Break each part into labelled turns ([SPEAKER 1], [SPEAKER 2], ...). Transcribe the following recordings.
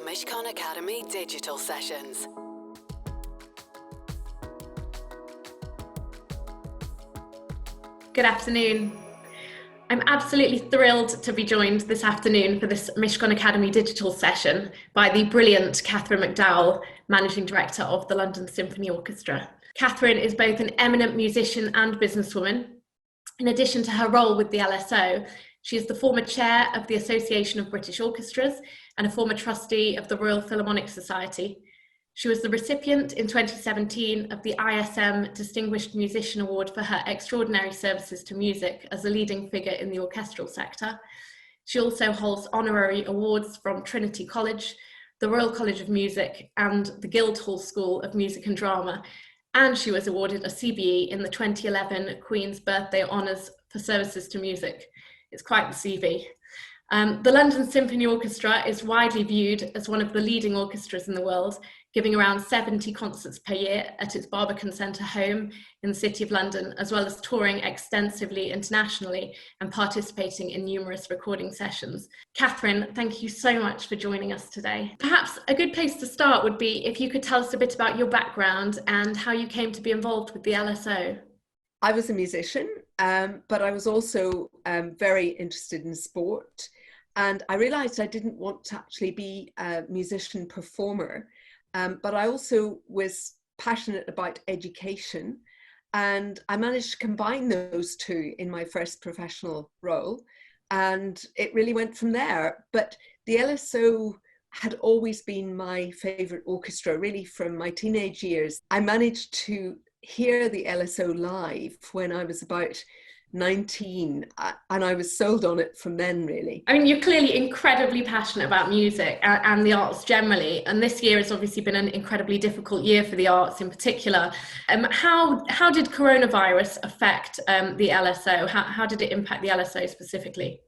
[SPEAKER 1] Mishcon Academy digital sessions.
[SPEAKER 2] Good afternoon. I'm absolutely thrilled to be joined this afternoon for this Mishcon Academy digital session by the brilliant Kathryn McDowell, Managing Director of the London Symphony Orchestra. Kathryn is both an eminent musician and businesswoman. In addition to her role with the LSO, she is the former chair of the Association of British Orchestras and a former trustee of the Royal Philharmonic Society. She was the recipient in 2017 of the ISM Distinguished Musician Award for her extraordinary services to music as a leading figure in the orchestral sector. She also holds honorary awards from Trinity College, the Royal College of Music, and the Guildhall School of Music and Drama. And she was awarded a CBE in the 2011 Queen's Birthday Honours for services to music. It's quite the CV. The London Symphony Orchestra is widely viewed as one of the leading orchestras in the world, giving around 70 concerts per year at its Barbican Centre home in the City of London, as well as touring extensively internationally and participating in numerous recording sessions. Kathryn, thank you so much for joining us today. Perhaps a good place to start would be if you could tell us a bit about your background and how you came to be involved with the LSO.
[SPEAKER 3] I was a musician, but I was also very interested in sport. And I realized I didn't want to actually be a musician performer, but I also was passionate about education. And I managed to combine those two in my first professional role. And it really went from there. But the LSO had always been my favorite orchestra, really from my teenage years. I managed to hear the LSO live when I was about 19, and I was sold on it from then, really.
[SPEAKER 2] I mean, you're clearly incredibly passionate about music and the arts generally, and this year has obviously been an incredibly difficult year for the arts in particular. How did coronavirus affect the LSO? How did it impact the LSO specifically?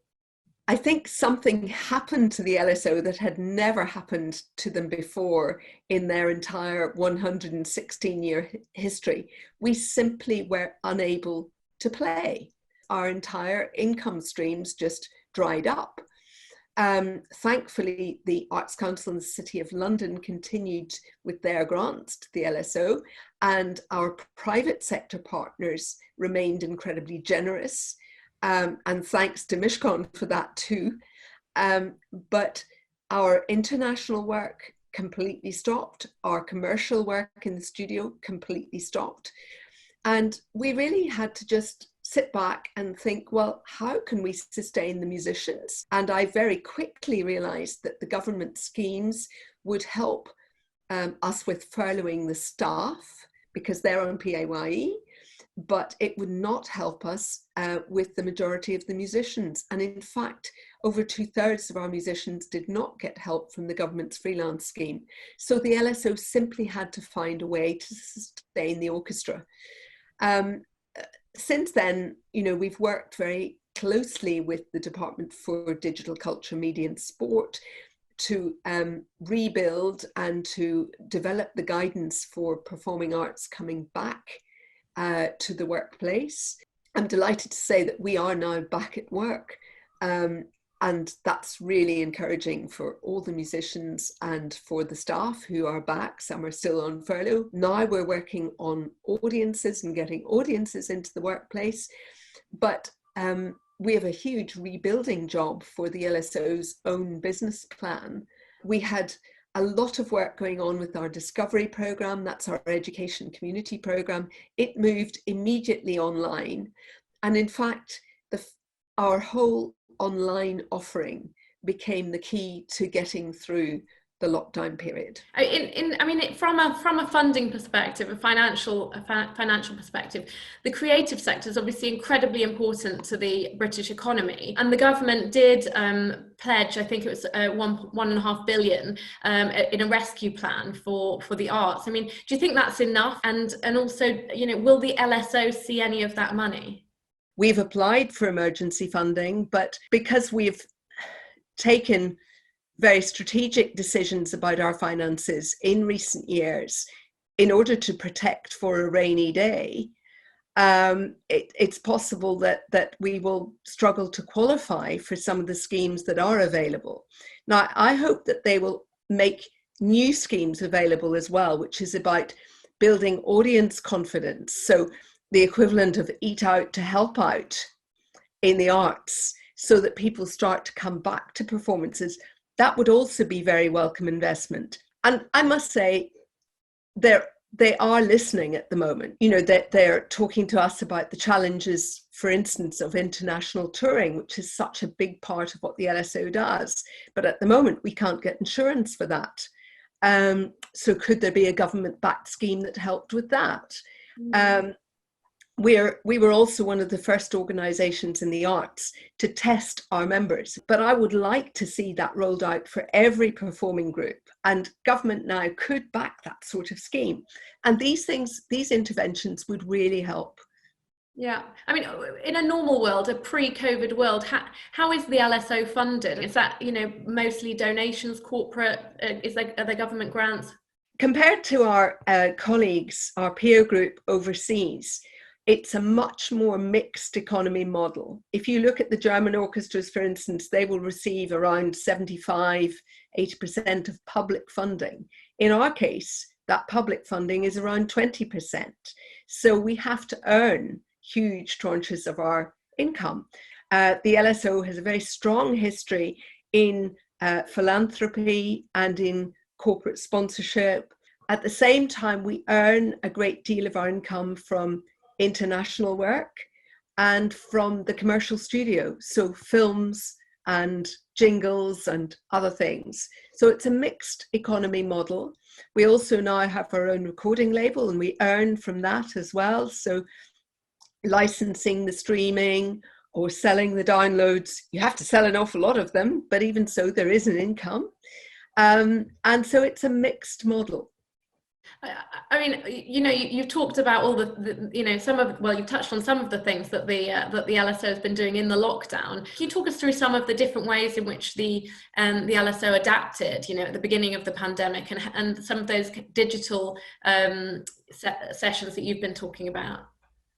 [SPEAKER 3] I think something happened to the LSO that had never happened to them before in their entire 116-year history. We simply were unable to play. Our entire income streams just dried up. Thankfully, the Arts Council in the City of London continued with their grants to the LSO, and our private sector partners remained incredibly generous. And thanks to Mishcon for that too. But our international work completely stopped. Our commercial work in the studio completely stopped. And we really had to just sit back and think, well, how can we sustain the musicians? And I very quickly realized that the government schemes would help us with furloughing the staff because they're on PAYE, but it would not help us with the majority of the musicians. And in fact, over 2/3 of our musicians did not get help from the government's freelance scheme. So the LSO simply had to find a way to sustain the orchestra. Since then, we've worked very closely with the Department for Digital Culture, Media and Sport to rebuild and to develop the guidance for performing arts coming back to the workplace. I'm delighted to say that we are now back at work, and that's really encouraging for all the musicians and for the staff who are back. Some are still on furlough. Now we're working on audiences and getting audiences into the workplace, but we have a huge rebuilding job for the LSO's own business plan. We had a lot of work going on with our Discovery programme, that's our education community programme. It moved immediately online. And in fact, our whole online offering became the key to getting through the lockdown period.
[SPEAKER 2] From a funding perspective, a financial perspective, the creative sector is obviously incredibly important to the British economy, and the government did pledge, I think it was $1.5 billion in a rescue plan for the arts. I mean, do you think that's enough? And also, will the LSO see any of that money?
[SPEAKER 3] We've applied for emergency funding, but because we've taken very strategic decisions about our finances in recent years in order to protect for a rainy day, it's possible that we will struggle to qualify for some of the schemes that are available. Now, I hope that they will make new schemes available as well, which is about building audience confidence. So the equivalent of eat out to help out in the arts, so that people start to come back to performances. That would also be very welcome investment. And I must say, they are listening at the moment. You know, that they're talking to us about the challenges, for instance, of international touring, which is such a big part of what the LSO does. But at the moment, we can't get insurance for that. So could there be a government-backed scheme that helped with that? We were also one of the first organisations in the arts to test our members, but I would like to see that rolled out for every performing group, and government now could back that sort of scheme. And these interventions would really help.
[SPEAKER 2] Yeah, I mean, in a normal world, a pre-COVID world, how is the LSO funded? Is that, you know, mostly donations, corporate? Are there government grants?
[SPEAKER 3] Compared to our colleagues, our peer group overseas, it's a much more mixed economy model. If you look at the German orchestras, for instance, they will receive around 75–80% of public funding. In our case, that public funding is around 20%. So we have to earn huge tranches of our income. The LSO has a very strong history in philanthropy and in corporate sponsorship. At the same time, we earn a great deal of our income from international work and from the commercial studio, so films and jingles and other things. So it's a mixed economy model. We also now have our own recording label, and we earn from that as well. So licensing the streaming or selling the downloads, you have to sell an awful lot of them, but even so, there is an income. And so it's a mixed model.
[SPEAKER 2] I mean, you know, you've talked about all the you know, you've touched on some of the things that the LSO has been doing in the lockdown. Can you talk us through some of the different ways in which the LSO adapted, you know, at the beginning of the pandemic, and some of those digital sessions that you've been talking about?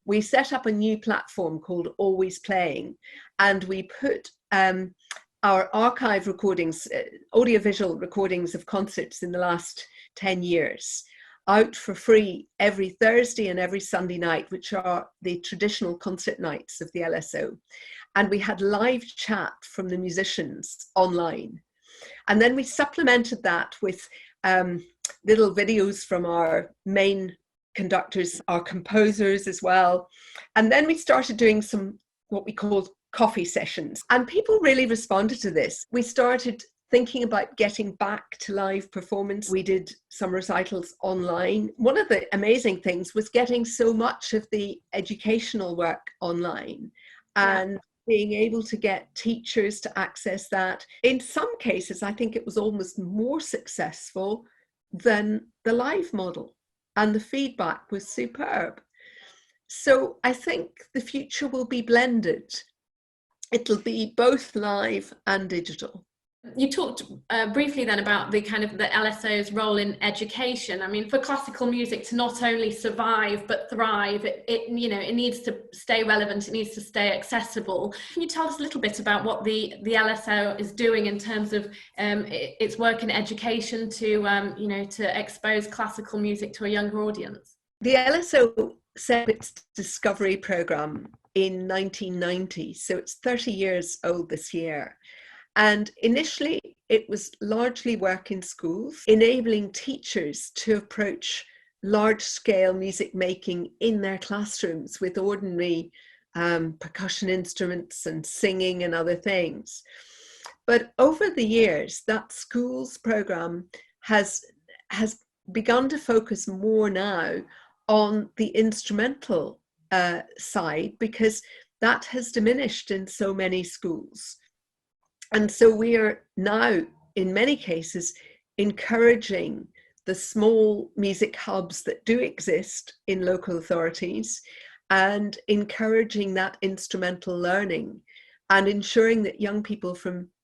[SPEAKER 3] We set up a new platform called Always Playing, and we put our archive recordings, audiovisual recordings of concerts in the last 10 years out for free every Thursday and every Sunday night, which are the traditional concert nights of the LSO. And we had live chat from the musicians online. And then we supplemented that with little videos from our main conductors, our composers as well. And then we started doing some what we called coffee sessions. And people really responded to this. We started thinking about getting back to live performance. We did some recitals online. One of the amazing things was getting so much of the educational work online and being able to get teachers to access that. In some cases, I think it was almost more successful than the live model, and the feedback was superb. So I think the future will be blended. It'll be both live and digital.
[SPEAKER 2] You talked briefly then about the kind of the LSO's role in education. I mean, for classical music to not only survive but thrive, it you know, it needs to stay relevant, it needs to stay accessible. Can you tell us a little bit about what the LSO is doing in terms of its work in education to you know, to expose classical music to a younger audience?
[SPEAKER 3] The LSO set its discovery program in 1990, so it's 30 years old this year. And initially, it was largely work in schools, enabling teachers to approach large-scale music making in their classrooms with ordinary percussion instruments and singing and other things. But over the years, that schools program has begun to focus more now on the instrumental side, because that has diminished in so many schools. And so we are now, in many cases, encouraging the small music hubs that do exist in local authorities and encouraging that instrumental learning and ensuring that young people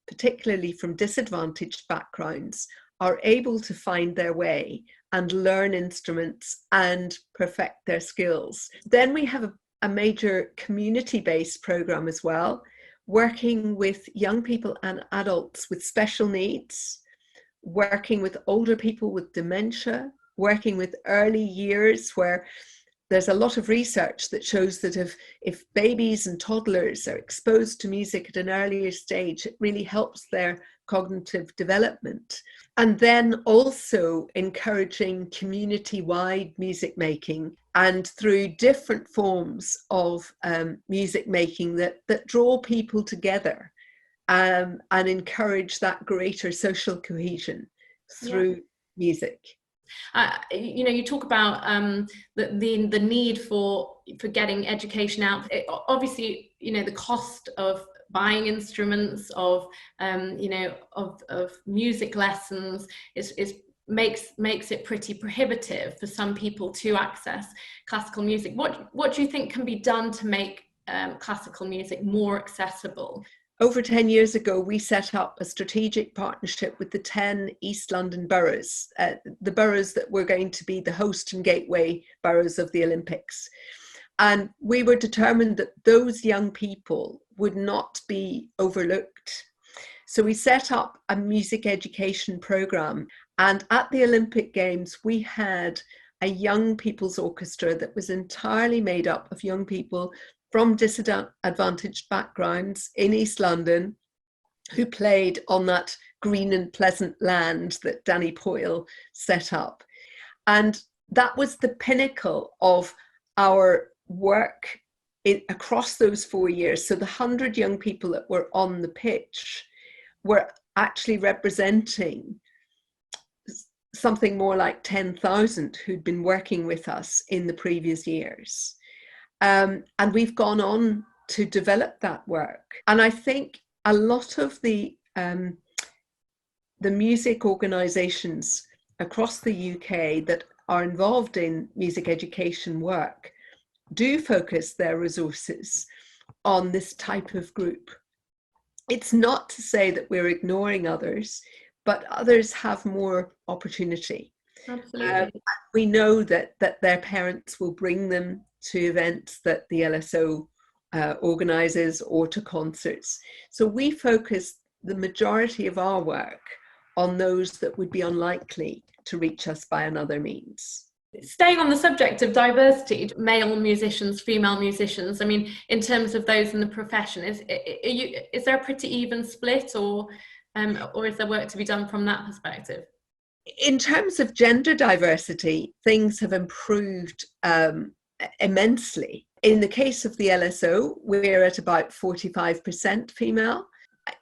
[SPEAKER 3] particularly from disadvantaged backgrounds, are able to find their way and learn instruments and perfect their skills. Then we have a major community-based program as well, working with young people and adults with special needs, working with older people with dementia, working with early years, where there's a lot of research that shows that if babies and toddlers are exposed to music at an earlier stage, it really helps their cognitive development. And then also encouraging community-wide music making, and through different forms of music making that draw people together and encourage that greater social cohesion through music.
[SPEAKER 2] You talk about the need for getting education out. Obviously, the cost of buying instruments, of music lessons makes it pretty prohibitive for some people to access classical music. What do you think can be done to make classical music more accessible?
[SPEAKER 3] Over 10 years ago, we set up a strategic partnership with the 10 East London boroughs, the boroughs that were going to be the host and gateway boroughs of the Olympics. And we were determined that those young people would not be overlooked. So we set up a music education program. And at the Olympic Games, we had a young people's orchestra that was entirely made up of young people from disadvantaged backgrounds in East London, who played on that green and pleasant land that Danny Poyle set up. And that was the pinnacle of our work across those 4 years. So the 100 young people that were on the pitch were actually representing something more like 10,000 who'd been working with us in the previous years. And we've gone on to develop that work. And I think a lot of the music organisations across the UK that are involved in music education work do focus their resources on this type of group. It's not to say that we're ignoring others, but others have more opportunity.
[SPEAKER 2] Absolutely.
[SPEAKER 3] We know that their parents will bring them to events that the LSO organises or to concerts. So we focus the majority of our work on those that would be unlikely to reach us by another means.
[SPEAKER 2] Staying on the subject of diversity, male musicians, female musicians, I mean, in terms of those in the profession, is there a pretty even split, or is there work to be done from that perspective?
[SPEAKER 3] In terms of gender diversity, things have improved immensely. In the case of the LSO, we're at about 45% female.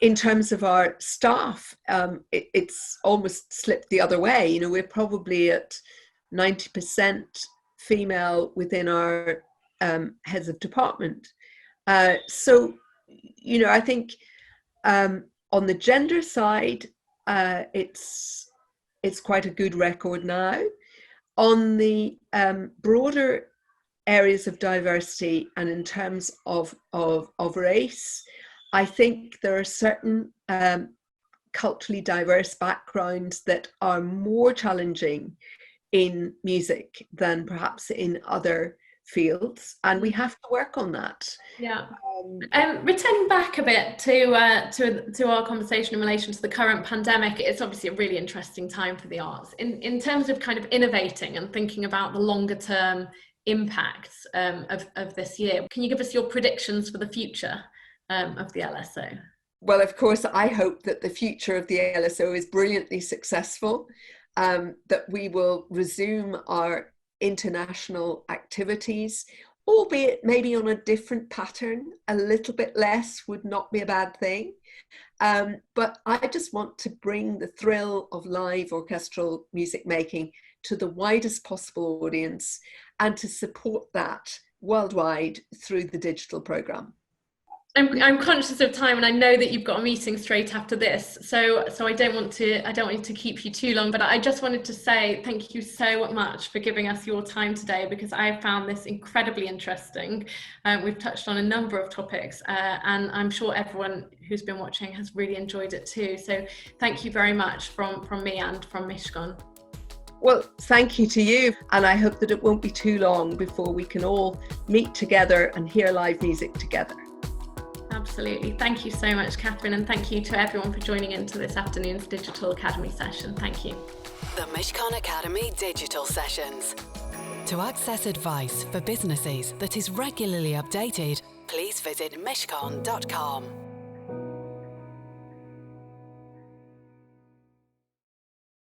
[SPEAKER 3] In terms of our staff, it's almost slipped the other way. We're probably at 90% female within our heads of department. So, I think on the gender side, it's quite a good record now. On the broader areas of diversity and in terms of race, I think there are certain culturally diverse backgrounds that are more challenging in music than perhaps in other fields, and we have to work on that.
[SPEAKER 2] Yeah. Returning back a bit to our conversation in relation to the current pandemic, it's obviously a really interesting time for the arts in terms of kind of innovating and thinking about the longer term impacts of this year. Can you give us your predictions for the future of the LSO?
[SPEAKER 3] Well, of course, I hope that the future of the LSO is brilliantly successful, that we will resume our international activities, albeit maybe on a different pattern. A little bit less would not be a bad thing. But I just want to bring the thrill of live orchestral music making to the widest possible audience and to support that worldwide through the digital programme.
[SPEAKER 2] I'm conscious of time, and I know that you've got a meeting straight after this, so I don't want to keep you too long, but I just wanted to say thank you so much for giving us your time today, because I found this incredibly interesting. We've touched on a number of topics, and I'm sure everyone who's been watching has really enjoyed it too. So thank you very much from me and from Mishcon.
[SPEAKER 3] Well, thank you to you, and I hope that it won't be too long before we can all meet together and hear live music together.
[SPEAKER 2] Absolutely. Absolutely. Thank you so much, Kathryn, and thank you to everyone for joining into this afternoon's Digital Academy session. Thank you.
[SPEAKER 1] The Mishcon Academy Digital Sessions. To access advice for businesses that is regularly updated, please visit mishcon.com.